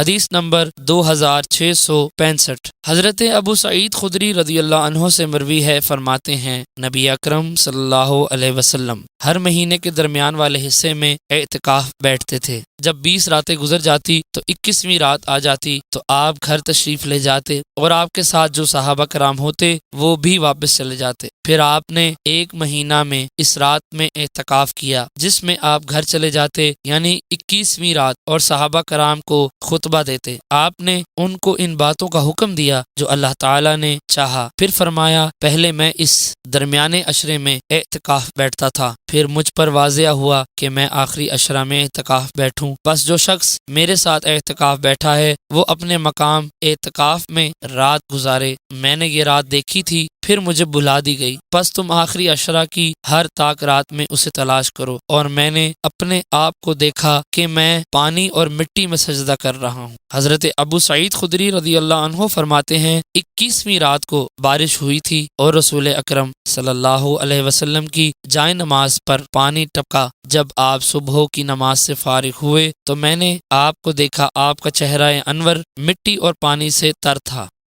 حدیث نمبر 2665۔ حضرت ابو سعید خدری رضی اللہ عنہ سے مروی ہے، فرماتے ہیں نبی اکرم صلی اللہ علیہ وسلم ہر مہینے کے درمیان والے حصے میں اعتکاف بیٹھتے تھے۔ جب 20 راتیں گزر جاتی تو 21ویں رات آ جاتی تو آپ گھر تشریف لے جاتے اور آپ کے ساتھ جو صحابہ کرام ہوتے وہ بھی واپس چلے جاتے۔ پھر آپ نے 1 مہینہ میں اس رات میں اعتکاف کیا جس میں آپ گھر چلے جاتے، یعنی 21ویں رات، اور صحابہ کرام کو خطبہ دیتے۔ آپ نے ان کو ان باتوں کا حکم دیا جو اللہ تعالیٰ نے چاہا۔ پھر فرمایا پہلے میں اس درمیانے عشرے میں اعتکاف بیٹھتا تھا، پھر مجھ پر واضح ہوا کہ میں آخری عشرہ میں اعتکاف بیٹھوں۔ بس جو شخص میرے ساتھ اعتکاف بیٹھا ہے وہ اپنے مقام اعتکاف میں رات گزارے۔ میں نے یہ رات دیکھی تھی، پھر مجھے بلا دی گئی، بس تم آخری عشرہ کی ہر طاق رات میں اسے تلاش کرو۔ اور میں نے اپنے آپ کو دیکھا کہ میں پانی اور مٹی میں سجدہ کر رہا ہوں۔ حضرت ابو سعید خدری رضی اللہ عنہ فرماتے ہیں 21ویں رات کو بارش ہوئی تھی اور رسول اکرم صلی اللہ علیہ وسلم کی جائے نماز پر پانی ٹپکا۔ جب آپ صبح کی نماز سے فارغ ہوئے تو میں نے آپ کو دیکھا، آپ کا چہرہ انور مٹی اور پانی سے تر تھا۔